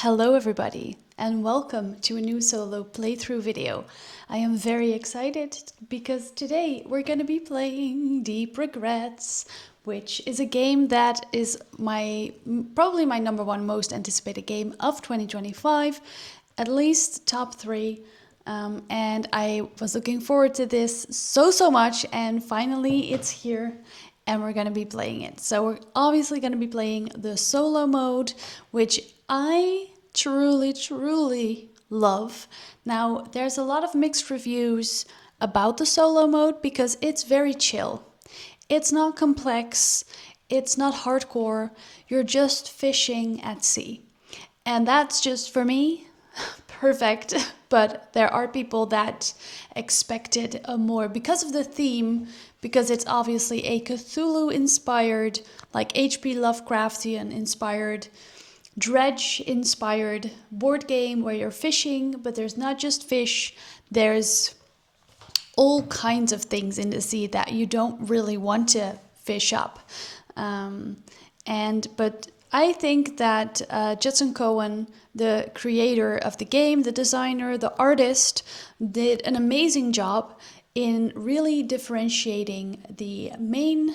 Hello everybody and welcome to a new solo playthrough video. I am very excited because today we're going to be playing Deep Regrets, which is a game that is probably my number one most anticipated game of 2025, at least top three. And I was looking forward to this so much, and finally it's here. And we're going to be playing it. So we're obviously going to be playing the solo mode, which I truly love. Now, there's a lot of mixed reviews about the solo mode because it's very chill. It's not complex. It's not hardcore. You're just fishing at sea. And that's just, for me, perfect. But there are people that expected a more, because of the theme, because it's obviously a Cthulhu-inspired, like H.P. Lovecraftian-inspired, Dredge-inspired board game where you're fishing, but there's not just fish, there's all kinds of things in the sea that you don't really want to fish up. But I think that Judson Cohen, the creator of the game, the designer, the artist, did an amazing job in really differentiating the main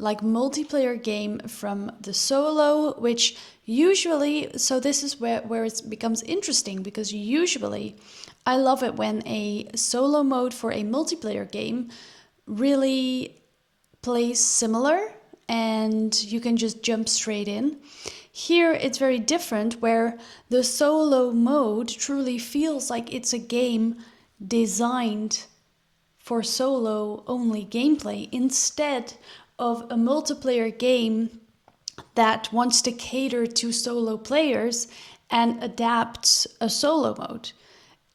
like multiplayer game from the solo, which usually, so this is where it becomes interesting, because usually I love it when a solo mode for a multiplayer game really plays similar and you can just jump straight in. Here it's very different, where the solo mode truly feels like it's a game designed for solo only gameplay instead of a multiplayer game that wants to cater to solo players and adapts a solo mode.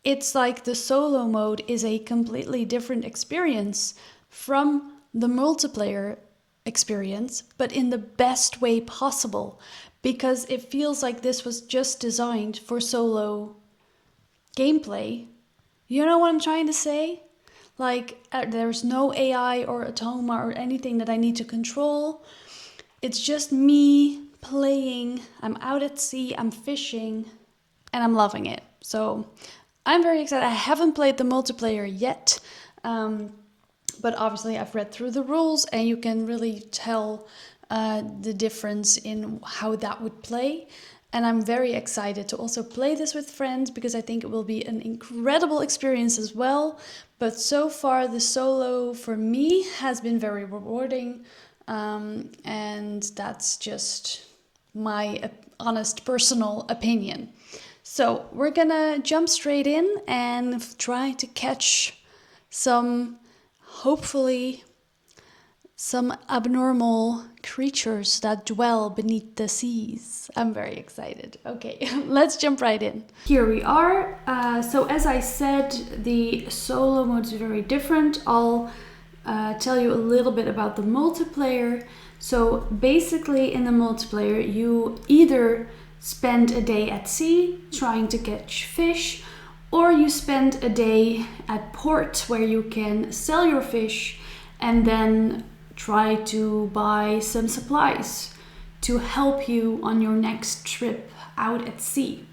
It's like the solo mode is a completely different experience from the multiplayer experience, but in the best way possible, because it feels like this was just designed for solo gameplay. You know what I'm trying to say? Like, there's no AI or automa or anything that I need to control. It's just me playing. I'm out at sea, I'm fishing, and I'm loving it. So I'm very excited. I haven't played the multiplayer yet, but obviously I've read through the rules and you can really tell the difference in how that would play. And I'm very excited to also play this with friends because I think it will be an incredible experience as well. But so far the solo for me has been very rewarding. And that's just my honest personal opinion. So we're gonna jump straight in and try to catch hopefully some abnormal creatures that dwell beneath the seas. I'm very excited. Okay, let's jump right in. Here we are. So as I said, the solo mode is very different. I'll tell you a little bit about the multiplayer. So basically in the multiplayer, you either spend a day at sea trying to catch fish, or you spend a day at port where you can sell your fish and then try to buy some supplies to help you on your next trip out at sea.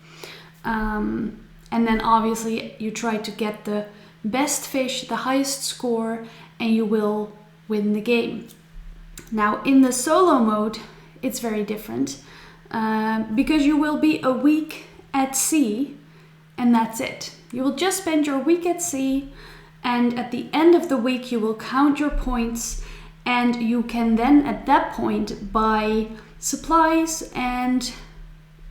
And then obviously you try to get the best fish, the highest score, and you will win the game. Now in the solo mode, it's very different because you will be a week at sea and that's it. You will just spend your week at sea, and at the end of the week you will count your points, and you can then at that point buy supplies and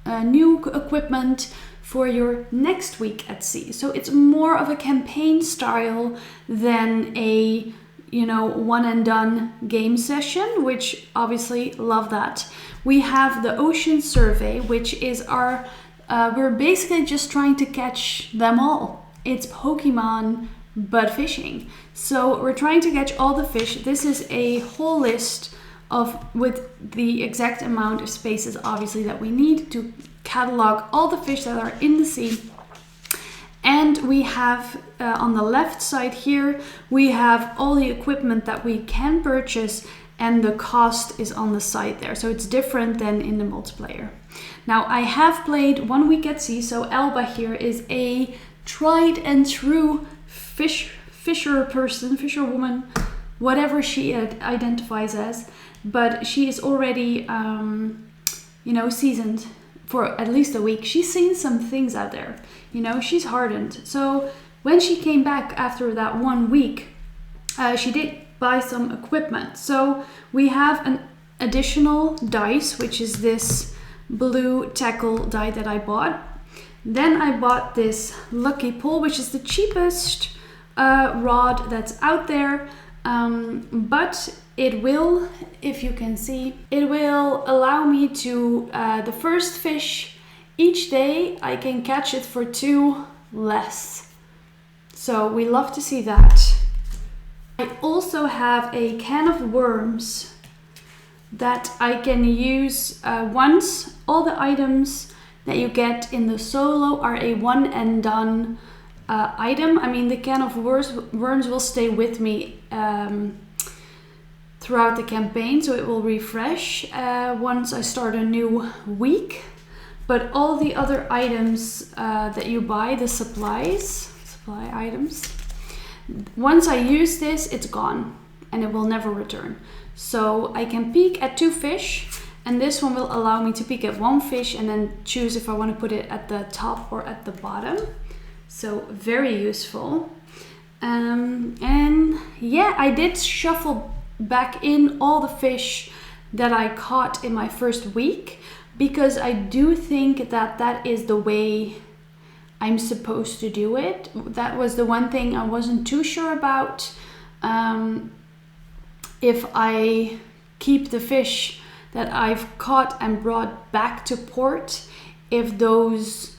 new equipment for your next week at sea. So it's more of a campaign style than a one and done game session, which obviously love that. We have the Ocean Survey, which is our we're basically just trying to catch them all. It's Pokemon but fishing. So we're trying to catch all the fish. This is a whole list with the exact amount of spaces obviously that we need to catalog all the fish that are in the sea. And we have on the left side here, we have all the equipment that we can purchase and the cost is on the side there. So it's different than in the multiplayer. Now I have played 1 week at sea, so Elba here is a tried and true fisher woman, whatever she identifies as, but she is already, seasoned for at least a week. She's seen some things out there, she's hardened. So when she came back after that 1 week, she did buy some equipment. So we have an additional dice, which is this blue tackle die that I bought. Then I bought this Lucky Pull, which is the cheapest rod that's out there, but it will, if you can see, it will allow me to, the first fish each day, I can catch it for 2 less. So we love to see that. I also have a can of worms that I can use once. All the items that you get in the solo are a one and done item. I mean, the can of worms will stay with me throughout the campaign, so it will refresh once I start a new week. But all the other items that you buy, the supply items, once I use this, it's gone and it will never return. So I can peek at 2 fish, and this one will allow me to peek at 1 fish and then choose if I want to put it at the top or at the bottom. So very useful. And yeah, I did shuffle back in all the fish that I caught in my first week, because I do think that that is the way I'm supposed to do it. That was the one thing I wasn't too sure about. If I keep the fish that I've caught and brought back to port, if those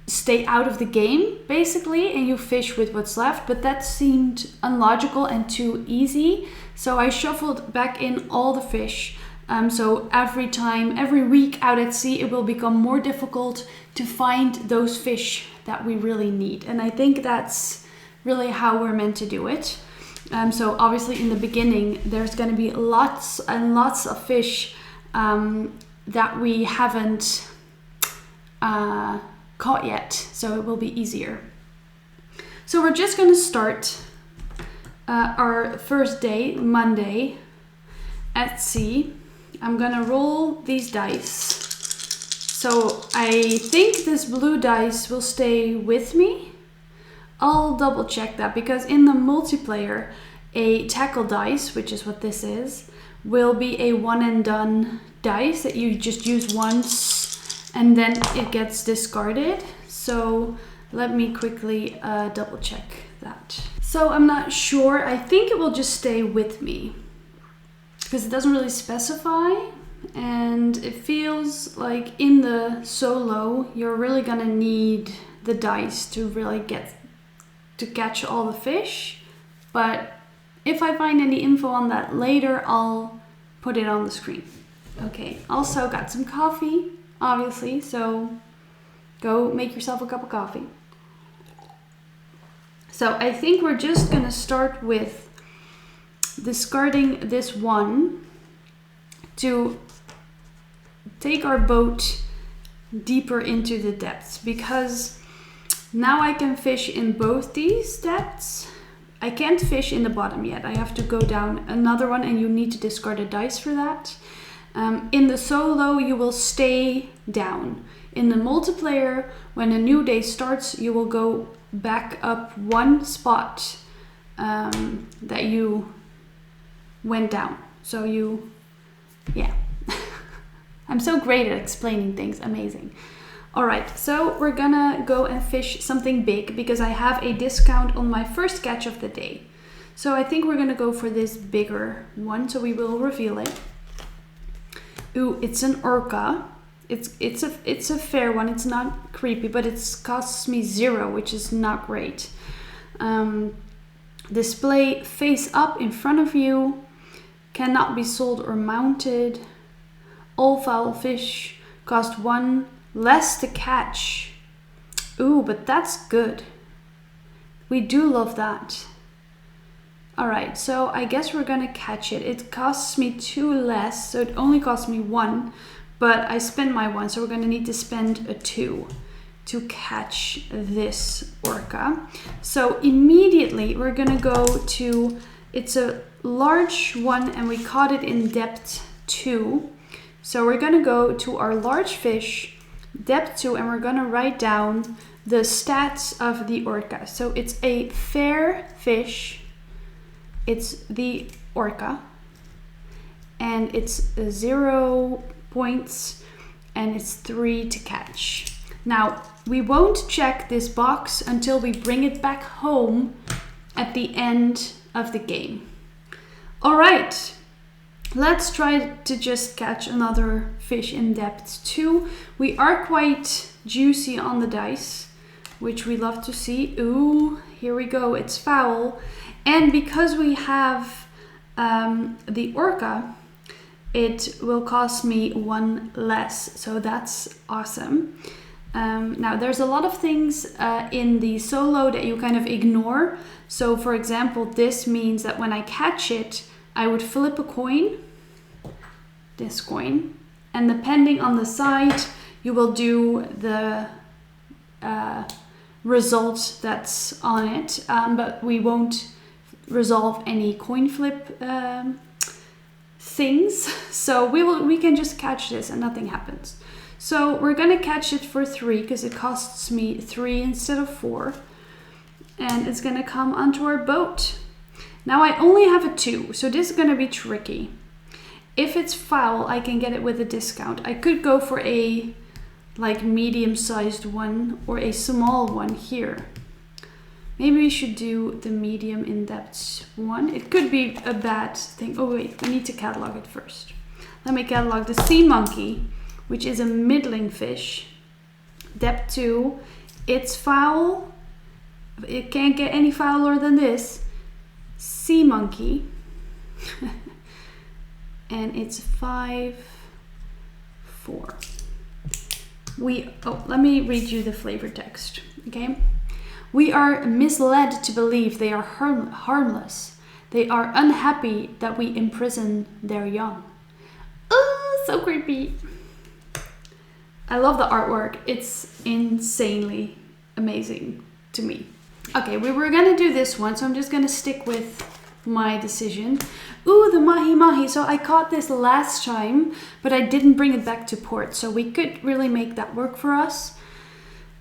stay out of the game basically and you fish with what's left, but that seemed illogical and too easy. So I shuffled back in all the fish. So every week out at sea, it will become more difficult to find those fish that we really need. And I think that's really how we're meant to do it. So obviously in the beginning, there's going to be lots and lots of fish that we haven't caught yet. So it will be easier. So we're just going to start our first day, Monday, at sea. I'm gonna roll these dice. So I think this blue dice will stay with me. I'll double check that, because in the multiplayer, a tackle dice, which is what this is, will be a one and done dice that you just use once and then it gets discarded. So let me quickly double check that. So I'm not sure. I think it will just stay with me, because it doesn't really specify, and it feels like in the solo you're really gonna need the dice to really get to catch all the fish. But if I find any info on that later, I'll put it on the screen. Okay, also got some coffee, obviously, so go make yourself a cup of coffee. So I think we're just gonna start with discarding this one to take our boat deeper into the depths, because now I can fish in both these depths. I can't fish in the bottom yet. I have to go down another one, and you need to discard a dice for that. In the solo, you will stay down. In the multiplayer, when a new day starts, you will go back up 1 spot that you went down. So yeah. I'm so great at explaining things, amazing. All right, so we're gonna go and fish something big, because I have a discount on my first catch of the day. So I think we're gonna go for this bigger one, so we will reveal it. Ooh, it's an orca. It's a fair one, it's not creepy, but it costs me 0, which is not great. Display face up in front of you. Cannot be sold or mounted. All foul fish cost 1 less to catch. Ooh, but that's good. We do love that. All right, so I guess we're gonna catch it. It costs me 2 less, so it only costs me 1, but I spend my 1, so we're gonna need to spend a 2 to catch this orca. So immediately we're gonna go to, it's a large one and we caught it in depth 2. So we're gonna go to our large fish, depth 2, and we're gonna write down the stats of the orca. So it's a fair fish, it's the orca, and it's 0 points, and it's 3 to catch. Now, we won't check this box until we bring it back home at the end of the game. All right, let's try to just catch another fish in depth 2. We are quite juicy on the dice, which we love to see. Ooh, here we go, it's foul. And because we have the orca, it will cost me 1 less, so that's awesome. Now there's a lot of things in the solo that you kind of ignore. So for example, this means that when I catch it, I would flip a coin, this coin, and depending on the side, you will do the result that's on it, but we won't resolve any coin flip things. So we can just catch this and nothing happens. So we're gonna catch it for 3 because it costs me 3 instead of 4. And it's gonna come onto our boat. Now I only have a 2, so this is gonna be tricky. If it's foul, I can get it with a discount. I could go for a like medium-sized one or a small one here. Maybe we should do the medium in depth 1. It could be a bad thing. Oh wait, I need to catalog it first. Let me catalog the sea monkey, which is a middling fish. Depth 2, it's foul. It can't get any fouler than this. Sea monkey. And it's 5, 4. Let me read you the flavor text, okay? We are misled to believe they are harmless. They are unhappy that we imprison their young. Oh, so creepy. I love the artwork. It's insanely amazing to me. Okay, we were gonna do this one, so I'm just gonna stick with my decision. Ooh, the mahi-mahi. So I caught this last time, but I didn't bring it back to port, so we could really make that work for us.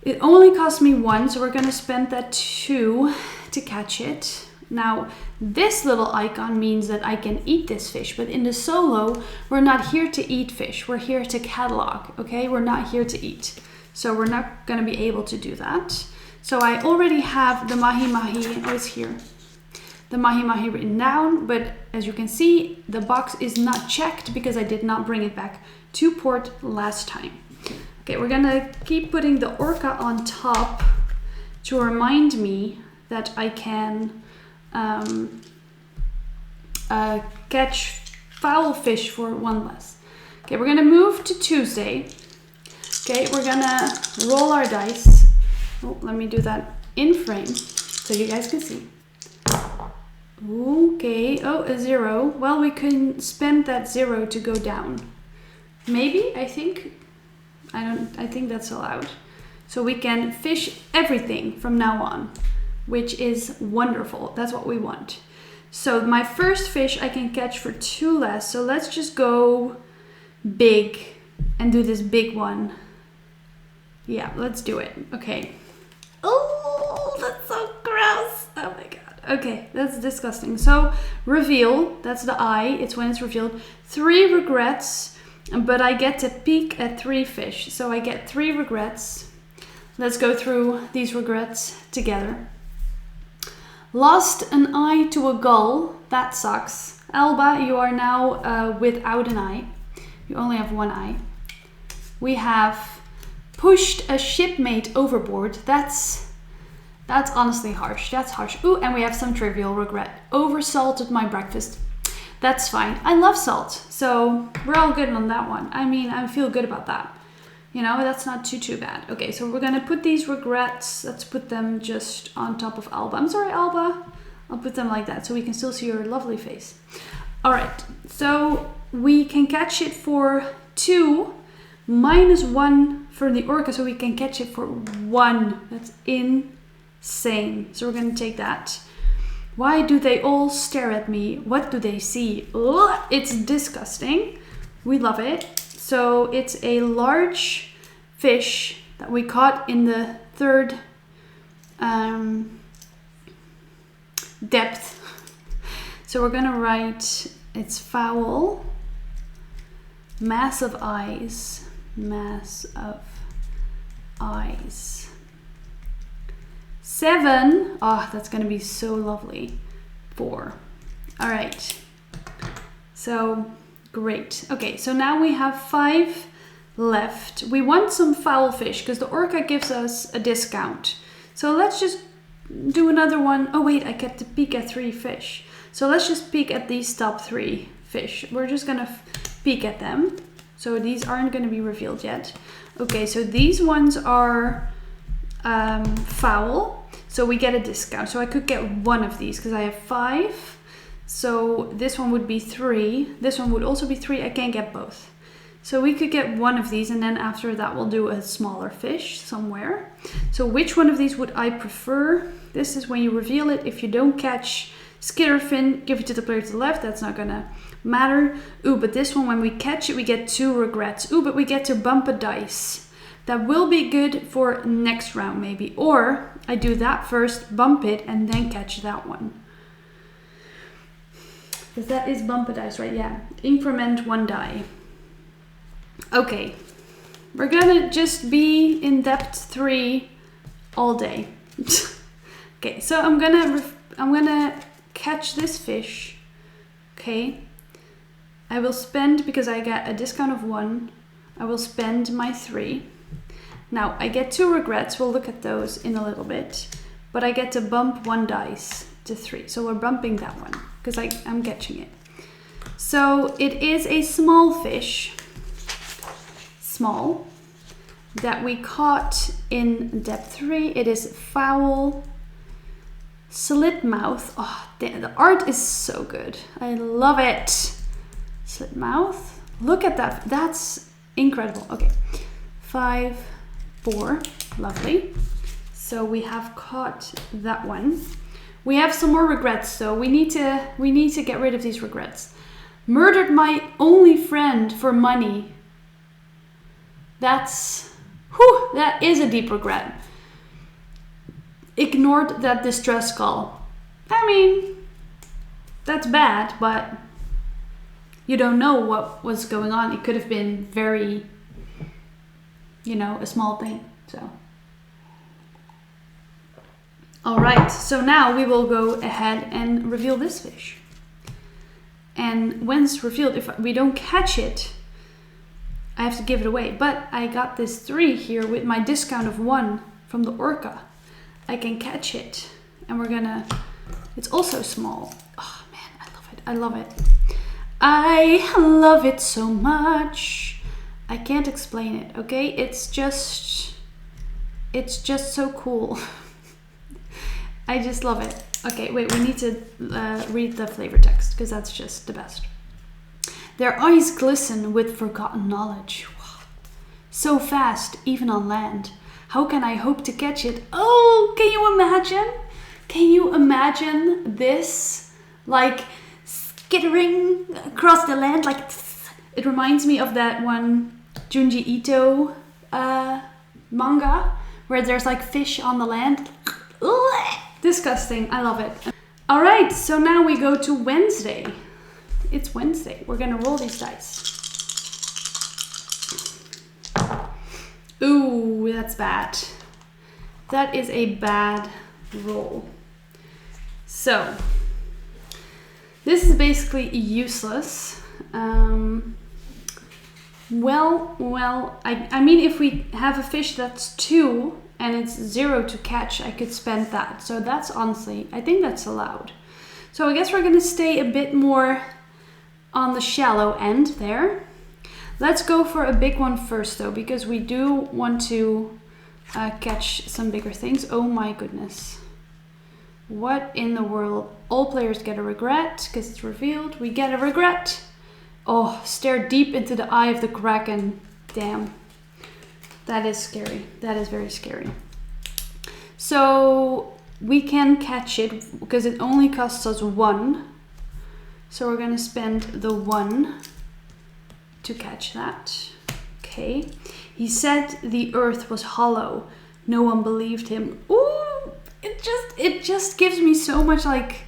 It only cost me 1, so we're gonna spend that 2 to catch it. Now, this little icon means that I can eat this fish, but in the solo, we're not here to eat fish. We're here to catalog, okay? We're not here to eat. So we're not gonna be able to do that. So I already have the mahi-mahi, oh, it's here. The mahi-mahi written down, but as you can see, the box is not checked because I did not bring it back to port last time. Okay, we're gonna keep putting the orca on top to remind me that I can catch foul fish for 1 less. Okay, we're gonna move to Tuesday. Okay, we're gonna roll our dice. Oh, let me do that in frame so you guys can see. Okay, oh, a 0. Well, we can spend that 0 to go down. Maybe, I think that's allowed. So we can fish everything from now on, which is wonderful. That's what we want. So my first fish I can catch for 2 less. So let's just go big and do this big one. Yeah, let's do it. Okay. Oh, that's so gross. Oh my God. Okay, that's disgusting. So reveal, that's the eye. It's when it's revealed. 3 regrets, but I get to peek at 3 fish. So I get 3 regrets. Let's go through these regrets together. Lost an eye to a gull. That sucks. Alba, you are now without an eye. You only have 1 eye. We have pushed a shipmate overboard. That's honestly harsh. That's harsh. Ooh, and we have some trivial regret. Oversalted my breakfast. That's fine. I love salt. So we're all good on that one. I mean, I feel good about that. You know, that's not too bad. Okay, so we're gonna put these regrets. Let's put them just on top of Alba. I'm sorry, Alba. I'll put them like that so we can still see your lovely face. All right, so we can catch it for 2, -1 for the orca, so we can catch it for 1. That's insane. So we're gonna take that. Why do they all stare at me? What do they see? Ugh, it's disgusting. We love it. So it's a large fish that we caught in the 3rd depth. So we're gonna write, it's foul, mass of eyes, 7, oh, that's gonna be so lovely, 4. All right, so great. Okay, so now we have 5 left. We want some foul fish because the orca gives us a discount. So let's just do another one. Oh wait, I get to peek at 3 fish. So let's just peek at these top 3 fish. We're just gonna peek at them. So these aren't gonna be revealed yet. Okay, so these ones are foul. So we get a discount. So I could get 1 of these because I have 5. So this one would be 3. This one would also be 3. I can't get both. So we could get 1 of these, and then after that we'll do a smaller fish somewhere. So which one of these would I prefer? This is when you reveal it. If you don't catch skitterfin, give it to the player to the left. That's not gonna matter. Ooh, but this one, when we catch it, we get 2 regrets. Ooh, but we get to bump a dice. That will be good for next round maybe. Or I do that first, bump it, and then catch that one. Because that is bump a dice, right? Yeah. Increment 1 die. Okay. We're gonna just be in depth 3 all day. Okay, so I'm gonna catch this fish. Okay. I will spend, because I get a discount of 1, I will spend my 3. Now I get 2 regrets, we'll look at those in a little bit, but I get to bump 1 dice to 3. So we're bumping that one because I'm catching it. So it is a small fish, small, that we caught in depth 3. It is foul, slit mouth. Oh, the art is so good. I love it. Slit mouth. Look at that. That's incredible. Okay. 5, 4. Lovely. So we have caught that one. We have some more regrets, so we need to get rid of these regrets. Murdered my only friend for money. That is a deep regret. Ignored that distress call. I mean, that's bad, but you don't know what was going on. It could have been very, a small thing. So, all right. So now we will go ahead and reveal this fish. And when it's revealed, if we don't catch it, I have to give it away. But I got this 3 here with my discount of 1 from the orca. I can catch it, and it's also small. Oh man, I love it. I love it. I love it so much. I can't explain it, okay? It's just so cool. I just love it. Okay, wait, we need to read the flavor text because that's just the best. Their eyes glisten with forgotten knowledge. Wow. So fast, even on land. How can I hope to catch it? Oh, can you imagine? Can you imagine this? Like skittering across the land, like it reminds me of that one Junji Ito manga where there's like fish on the land. Disgusting. I love it. All right, so now we go to Wednesday. It's Wednesday. We're gonna roll these dice. Ooh, that's bad. That is a bad roll. So this is basically useless. I mean, if we have a fish that's 2 and it's 0 to catch, I could spend that. So that's honestly, I think that's allowed. So I guess we're gonna stay a bit more on the shallow end there. Let's go for a big one first though, because we do want to catch some bigger things. Oh my goodness. What in the world? All players get a regret because it's revealed. We get a regret. Oh, stare deep into the eye of the Kraken. Damn. That is scary. That is very scary. So we can catch it because it only costs us 1. So we're gonna spend the 1 to catch that. Okay. He said the earth was hollow. No one believed him. Ooh, it just gives me so much, like,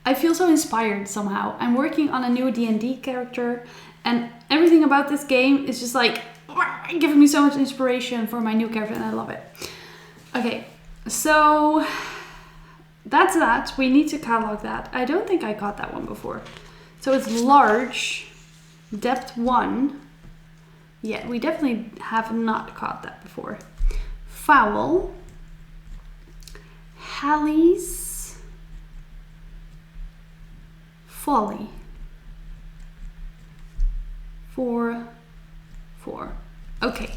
I feel so inspired somehow. I'm working on a new D&D character and everything about this game is just like giving me so much inspiration for my new character and I love it. Okay, so that's that. We need to catalog that. I don't think I caught that one before. So it's large, depth 1. Yeah, we definitely have not caught that before. Foul, Halley's Folly. 4, 4. Okay.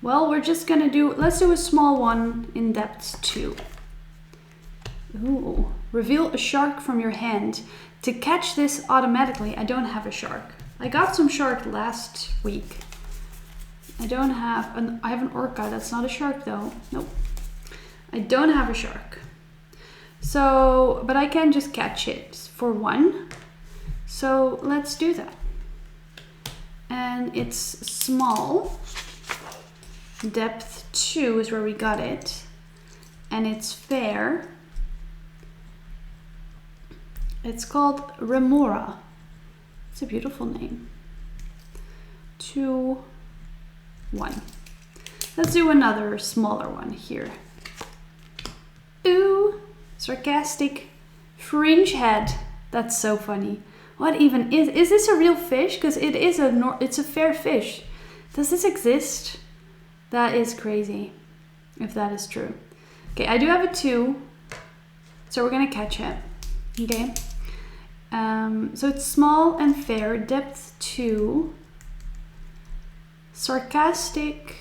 Well, we're just gonna let's do a small one in depth 2. Ooh. Reveal a shark from your hand. To catch this automatically, I don't have a shark. I got some shark last week. I have an orca. That's not a shark though. Nope. I don't have a shark. So, but I can just catch it for 1. So let's do that. And it's small. Depth 2 is where we got it. And it's fair. It's called Remora. It's a beautiful name. 2, 1. Let's do another smaller one here. Ooh, sarcastic fringe head. That's so funny. What even is this a real fish? Because it is it's a fair fish. Does this exist? That is crazy, if that is true. Okay, I do have a 2, so we're gonna catch it. Okay. So it's small and fair, depth 2, sarcastic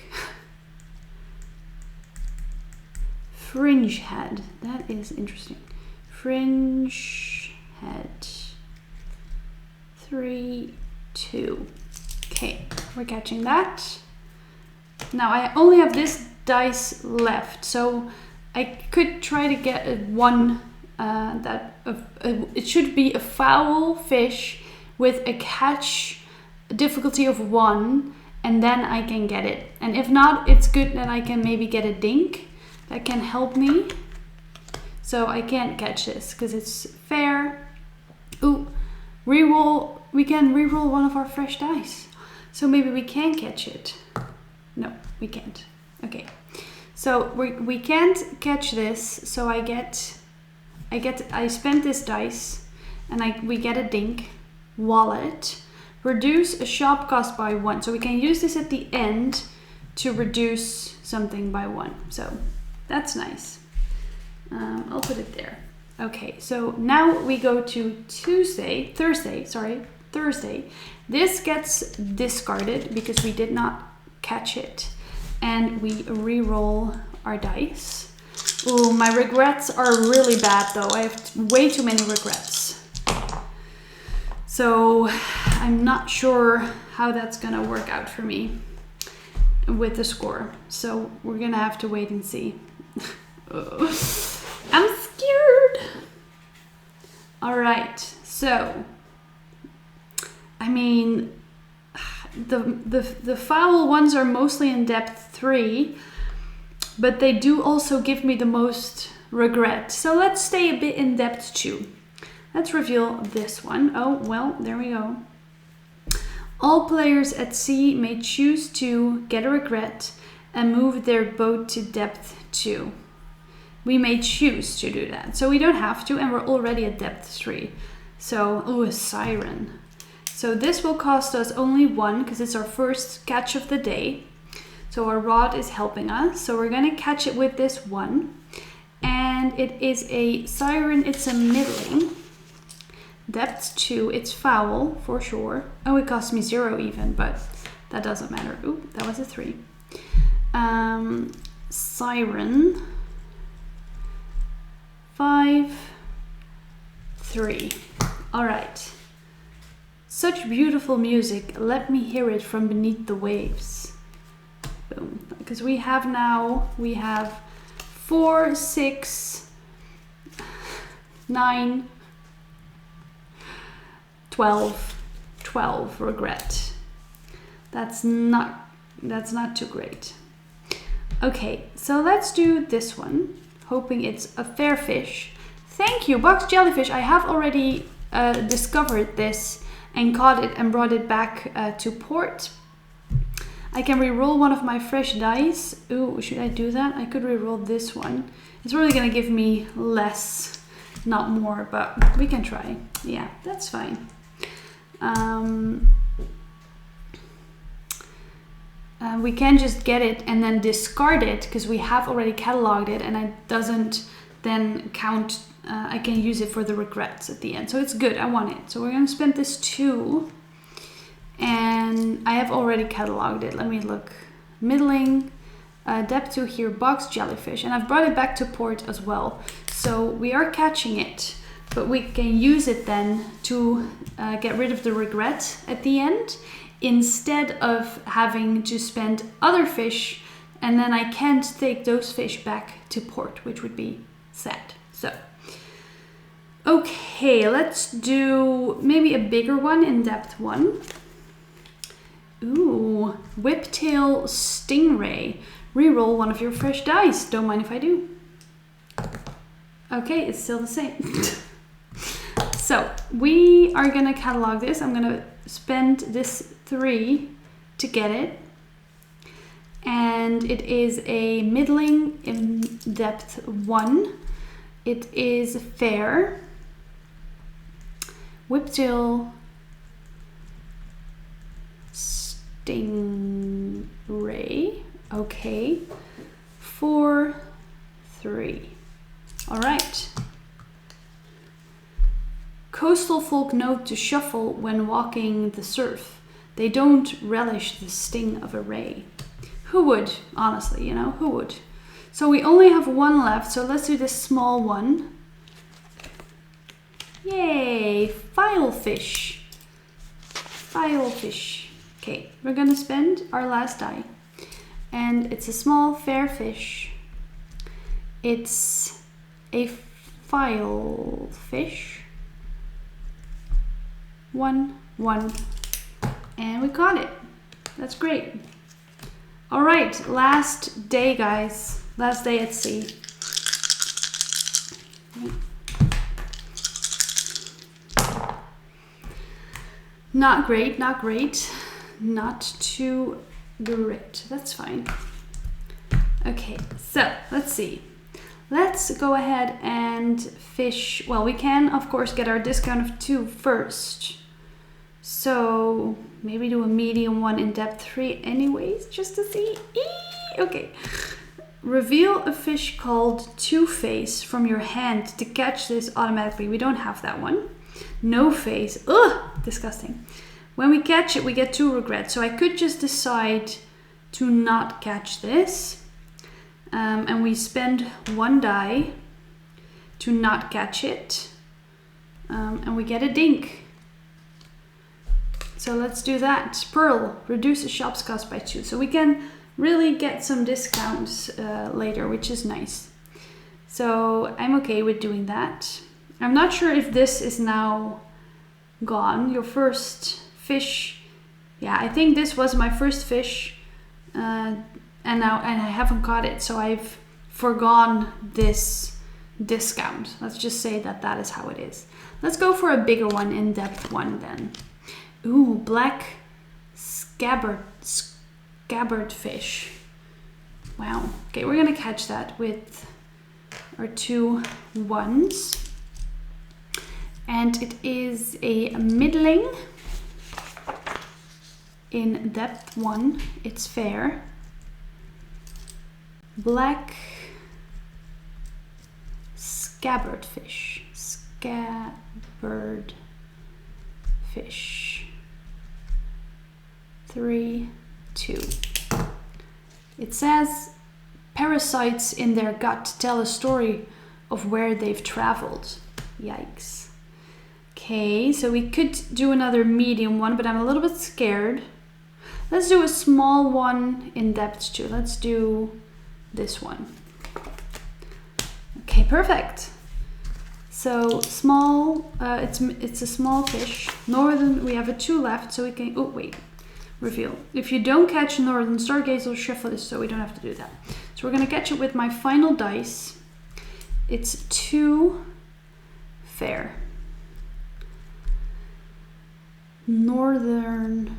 fringe head. That is interesting. Fringe head. 3, 2. Okay, we're catching that. Now I only have this dice left, so I could try to get a 1. It should be a foul fish with a catch difficulty of 1, and then I can get it. And if not, it's good that I can maybe get a dink that can help me. So I can't catch this because it's fair. Ooh, reroll. We can reroll one of our fresh dice. So maybe we can catch it. No, we can't. Okay, so we can't catch this. So I spent this dice and we get a dink. Wallet. Reduce a shop cost by 1. So we can use this at the end to reduce something by 1. So that's nice. I'll put it there. Okay, so now we go to Thursday. This gets discarded because we did not catch it. And we re-roll our dice. Ooh, my regrets are really bad though. I have way too many regrets. So I'm not sure how that's gonna work out for me with the score. So we're gonna have to wait and see. I'm scared. All right, so I mean, the foul ones are mostly in depth 3, but they do also give me the most regret. So let's stay a bit in depth 2. Let's reveal this one. Oh, well, there we go. All players at sea may choose to get a regret and move their boat to depth 2. We may choose to do that. So we don't have to, and we're already at depth 3. So, oh, a siren. So this will cost us only 1 because it's our first catch of the day. So our rod is helping us. So we're going to catch it with this 1. And it is a siren. It's a middling. Depth 2. It's foul for sure. Oh, it cost me 0 even, but that doesn't matter. Ooh, that was a 3. Siren. 5, 3. All right. Such beautiful music. Let me hear it from beneath the waves. Boom. Because we have 4, 6, 9, 12 regret. That's not too great. Okay, so let's do this one, hoping it's a fair fish. Thank you, Box Jellyfish. I have already discovered this and caught it and brought it back to port. I can re-roll one of my fresh dice. Ooh, should I do that? I could re-roll this one. It's really gonna give me less, not more, but we can try. Yeah, that's fine. We can just get it and then discard it because we have already cataloged it and it doesn't then count. I can use it for the regrets at the end. So it's good, I want it. So we're gonna spend this 2 and I have already cataloged it. Let me look. Middling, depth 2 here, Box Jellyfish. And I've brought it back to port as well. So we are catching it, but we can use it then to get rid of the regret at the end, instead of having to spend other fish, and then I can't take those fish back to port, which would be sad. So, okay, let's do maybe a bigger one in depth 1. Ooh, Whiptail Stingray. Reroll one of your fresh dice. Don't mind if I do. Okay, it's still the same. So we are gonna catalog this. I'm gonna spend this 3 to get it. And it is a middling in depth 1. It is fair. Whiptail Stingray. Okay. 4, 3. All right. Coastal folk note to shuffle when walking the surf. They don't relish the sting of a ray. Who would? Honestly, you know, who would? So we only have 1 left, so let's do this small one. Yay! Filefish. Filefish. Okay, we're gonna spend our last die. And it's a small fair fish. It's a filefish. 1, 1. And we caught it. That's great. All right, last day, guys. Last day at sea. Not great, not great. Not too great. That's fine. Okay, so let's see. Let's go ahead and fish. Well, we can, of course, get our discount of 2 first. So maybe do a medium one in depth 3 anyways, just to see. Okay. Reveal a fish called Two-Face from your hand to catch this automatically. We don't have that one. No face. Ugh, disgusting. When we catch it, we get 2 regrets. So I could just decide to not catch this. And we spend 1 die to not catch it. And we get a dink. So let's do that. Pearl, reduce the shop's cost by 2. So we can really get some discounts later, which is nice. So I'm okay with doing that. I'm not sure if this is now gone. Your first fish. Yeah, I think this was my first fish. And I haven't caught it. So I've forgone this discount. Let's just say that that is how it is. Let's go for a bigger one in depth 1 then. Ooh, black scabbard fish. Wow. Okay, we're gonna catch that with our 2 1s. And it is a middling in depth 1. It's fair. Black scabbard fish. Scabbard fish. 3, 2. It says parasites in their gut tell a story of where they've traveled. Yikes. Okay, so we could do another medium one, but I'm a little bit scared. Let's do a small one in depth too. Let's do this one. Okay, perfect. So small, it's a small fish. Northern, we have a 2 left, so we can, oh wait, reveal. If you don't catch Northern Stargazer, shuffle this, so we don't have to do that. So we're gonna catch it with my final dice. It's 2 fair. Northern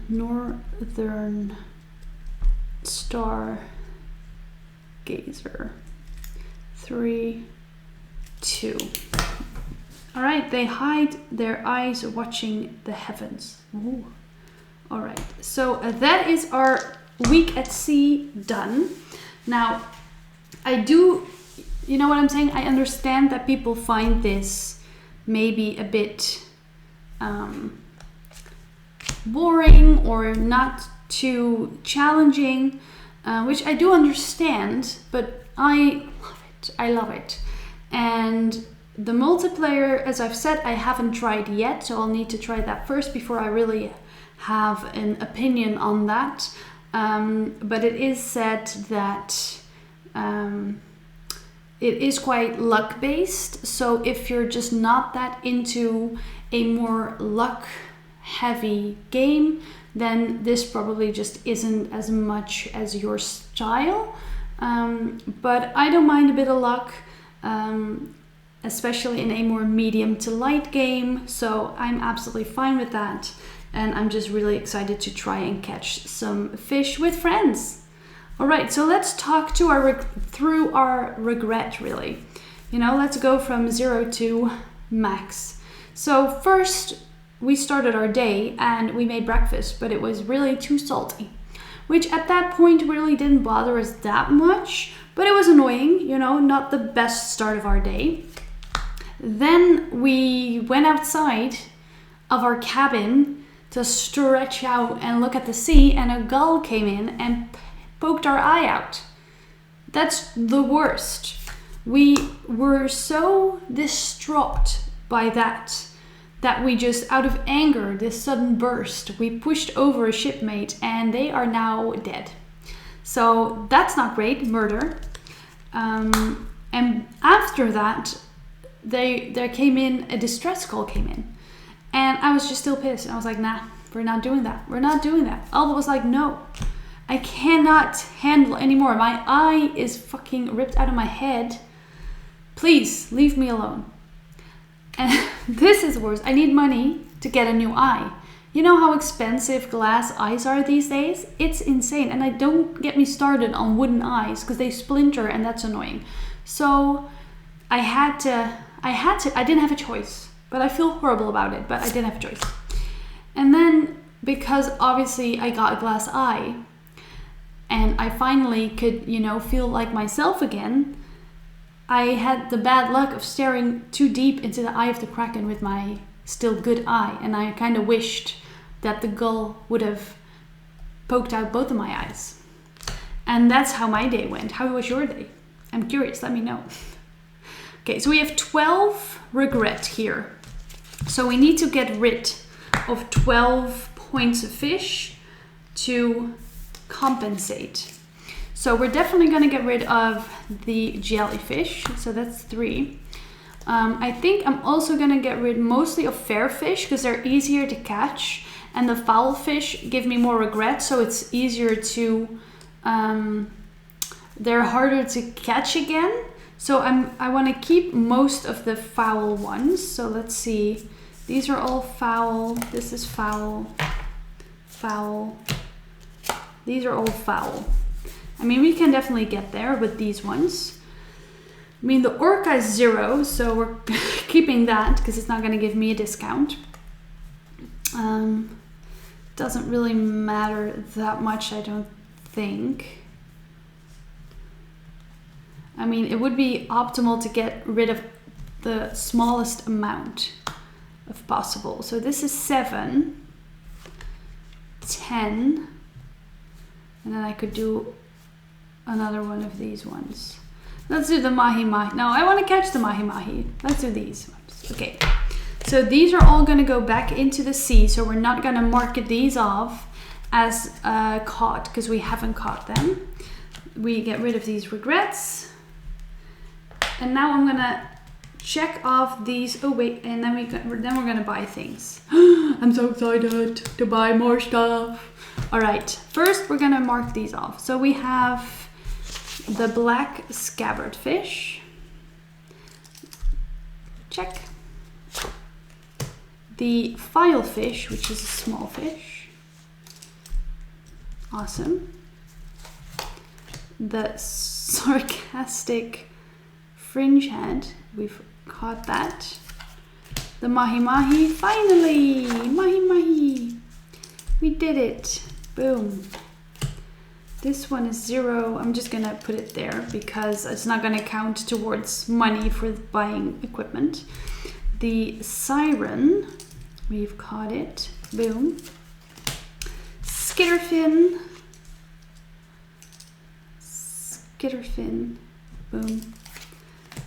Stargazer. 3, 2. All right, they hide their eyes watching the heavens. Ooh. All right, so that is our week at sea done. Now, I do, you know what I'm saying? I understand that people find this maybe a bit boring or not too challenging, which I do understand, but I love it. I love it. And the multiplayer, as I've said, I haven't tried yet, so I'll need to try that first before I really have an opinion on that. But it is said that it is quite luck based. So if you're just not that into a more luck heavy game, then this probably just isn't as much as your style. But I don't mind a bit of luck, especially in a more medium to light game. So I'm absolutely fine with that. And I'm just really excited to try and catch some fish with friends. All right, so let's talk to through our regret, really. You know, let's go from 0 to max. So first, we started our day and we made breakfast, but it was really too salty, which at that point really didn't bother us that much, but it was annoying, you know, not the best start of our day. Then we went outside of our cabin to stretch out and look at the sea, and a gull came in and poked our eye out. That's the worst. We were so distraught by that we just, out of anger, this sudden burst, we pushed over a shipmate and they are now dead. So that's not great, murder. And after that, there came in, a distress call came in. And I was just still pissed. And I was like, nah, we're not doing that. We're not doing that. Alba was like, no, I cannot handle anymore. My eye is fucking ripped out of my head. Please leave me alone. And this is worse. I need money to get a new eye. You know how expensive glass eyes are these days? It's insane. And I don't get me started on wooden eyes because they splinter and that's annoying. So I didn't have a choice, but I feel horrible about it, but I didn't have a choice. And then because obviously I got a glass eye and I finally could, you know, feel like myself again, I had the bad luck of staring too deep into the eye of the Kraken with my still good eye, and I kind of wished that the gull would have poked out both of my eyes. And that's how my day went. How was your day? I'm curious, let me know. Okay, so we have 12 regret here. So we need to get rid of 12 points of fish to compensate. So we're definitely going to get rid of the jellyfish. So that's 3. I think I'm also going to get rid mostly of fair fish because they're easier to catch. And the foul fish give me more regret. So it's easier to... they're harder to catch again. So I want to keep most of the foul ones. So let's see. These are all foul. This is foul. Foul. These are all foul. I mean, we can definitely get there with these ones. I mean, the orca is 0, so we're keeping that because it's not going to give me a discount. Doesn't really matter that much, I don't think. I mean, it would be optimal to get rid of the smallest amount if possible. So this is 7, 10, and then I could do another one of these ones. Let's do the mahi-mahi. No, I want to catch the mahi-mahi. Let's do these ones. Okay. So these are all going to go back into the sea. So we're not going to mark these off as caught because we haven't caught them. We get rid of these regrets. And now I'm going to check off these. Oh wait, and then we're going to buy things. I'm so excited to buy more stuff. All right, first we're going to mark these off. So we have the black scabbard fish. Check. The filefish, which is a small fish. Awesome. The sarcastic fringe head, we've caught that. The mahi-mahi, finally, mahi-mahi. We did it, boom. This one is 0. I'm just gonna put it there because it's not gonna count towards money for buying equipment. The siren, we've caught it, boom. Skitterfin, boom.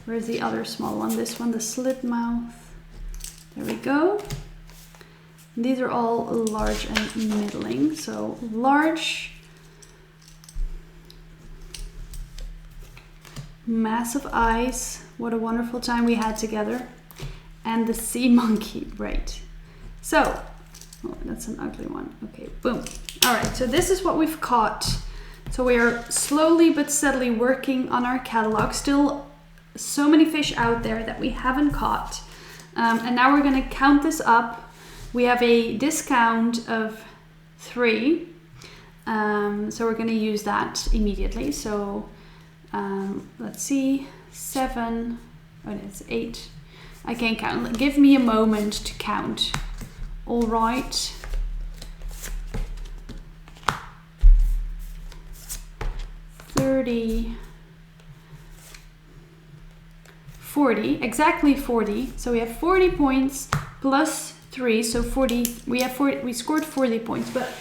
Where's the other small one? This one, the slit mouth. There we go. These are all large and middling. So large, massive eyes. What a wonderful time we had together. And the sea monkey, right. So, oh, that's an ugly one. Okay, boom. All right, so this is what we've caught. So we are slowly but steadily working on our catalog. Still so many fish out there that we haven't caught. And now we're going to count this up. We have a discount of 3. So we're going to use that immediately. So let's see, 7, oh, it's 8. I can't count. Give me a moment to count. All right. 30, 40, exactly 40. So we have 40 points plus 3, so 40. We scored 40 points, but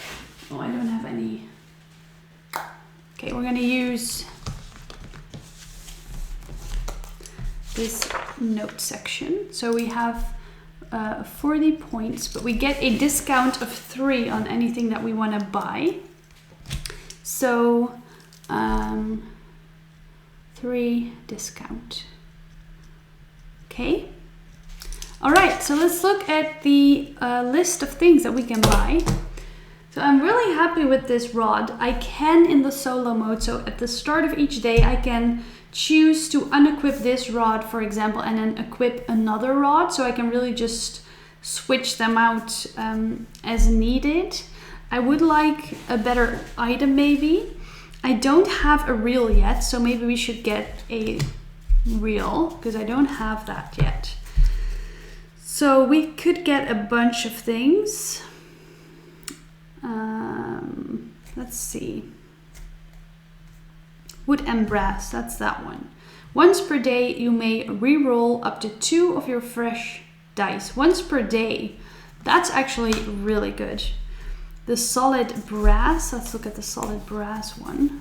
oh, I don't have any. Okay, we're gonna use this note section. So we have 40 points, but we get a discount of 3 on anything that we want to buy. So 3 discount. Okay. All right, so let's look at the list of things that we can buy. So I'm really happy with this rod. I can in the solo mode, so at the start of each day, I can choose to unequip this rod, for example, and then equip another rod. So I can really just switch them out as needed. I would like a better item maybe. I don't have a reel yet, so maybe we should get a reel because I don't have that yet. So we could get a bunch of things. Let's see. Wood and brass, that's that one. Once per day, you may re-roll up to 2 of your fresh dice. Once per day. That's actually really good. The solid brass, let's look at the solid brass one.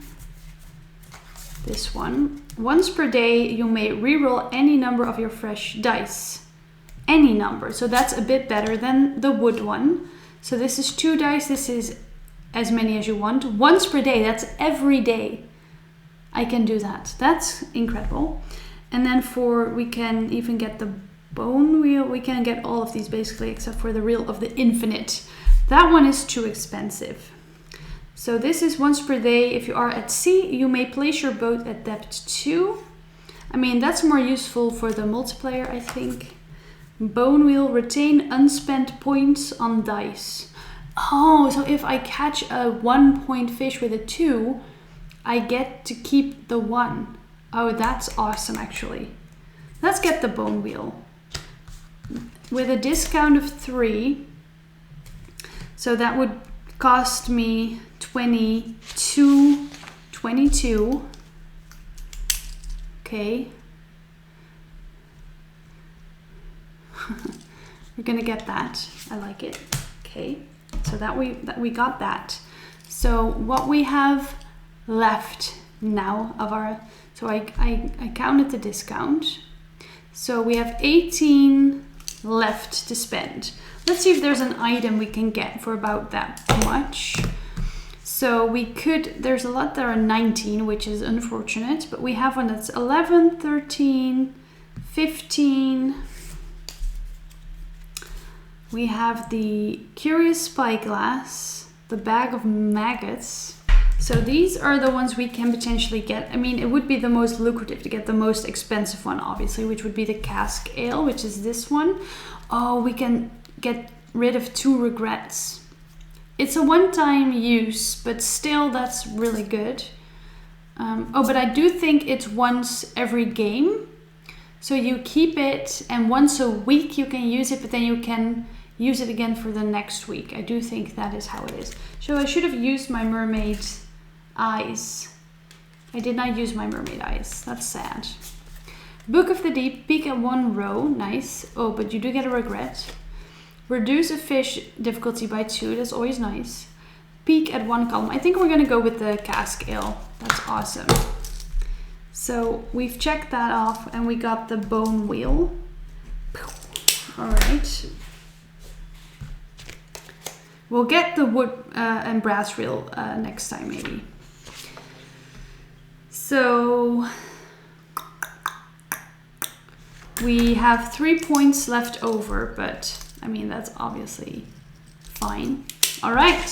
This one. Once per day, you may re-roll any number of your fresh dice. Any number. So that's a bit better than the wood one. So this is 2 dice. This is as many as you want. Once per day, that's every day. I can do that. That's incredible. And then we can even get the bone wheel. We can get all of these basically, except for the reel of the infinite. That one is too expensive. So this is once per day. If you are at sea, you may place your boat at depth 2. I mean, that's more useful for the multiplayer, I think. Bone wheel, retain unspent points on dice. Oh, so if I catch a 1 point fish with a 2, I get to keep the 1. Oh, that's awesome, actually. Let's get the bone wheel. With a discount of 3, so that would cost me 22. Okay. We're gonna get that. I like it. Okay. So that we got that. So what we have left now of our So I counted the discount. So we have 18 left to spend. Let's see if there's an item we can get for about that much. So we could, there's a lot that are 19, which is unfortunate, but we have one that's 11, 13, 15. We have the Curious Spyglass, the Bag of Maggots. So these are the ones we can potentially get. I mean, it would be the most lucrative to get the most expensive one, obviously, which would be the Cask Ale, which is this one. Oh, we can get rid of 2 regrets. It's a one-time use, but still that's really good. Oh, but I do think it's once every game. So you keep it and once a week you can use it, but then you can use it again for the next week. I do think that is how it is. So I should have used my mermaid eyes. I did not use my mermaid eyes. That's sad. Book of the Deep, peek at 1 row. Nice. Oh, but you do get a regret. Reduce a fish difficulty by 2. That's always nice. Peek at 1 column. I think we're going to go with the Cask Ale. That's awesome. So we've checked that off and we got the bone wheel. All right. We'll get the wood and brass reel next time maybe. So we have 3 points left over, but I mean, that's obviously fine. All right,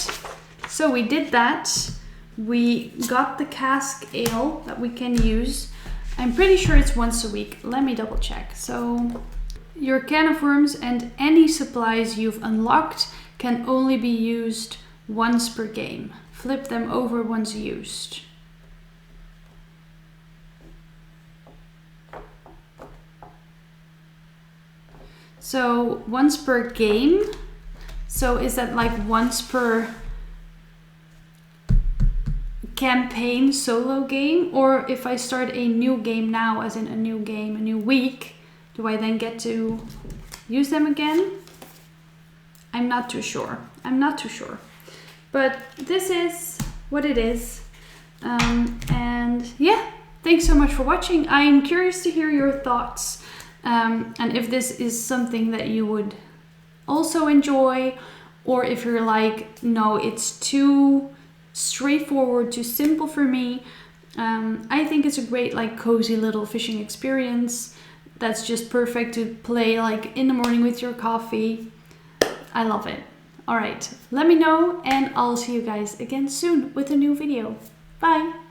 so we did that. We got the Cask Ale that we can use. I'm pretty sure it's once a week. Let me double check. So your can of worms and any supplies you've unlocked can only be used once per game. Flip them over once used. So once per game. So is that like once per campaign solo game? Or if I start a new game now, as in a new game, a new week, do I then get to use them again? I'm not too sure. I'm not too sure. But this is what it is. And yeah, thanks so much for watching. I'm curious to hear your thoughts. And if this is something that you would also enjoy, or if you're like, no, it's too straightforward, too simple for me. I think it's a great, like, cozy little fishing experience that's just perfect to play like in the morning with your coffee. I love it. All right, let me know and I'll see you guys again soon with a new video. Bye.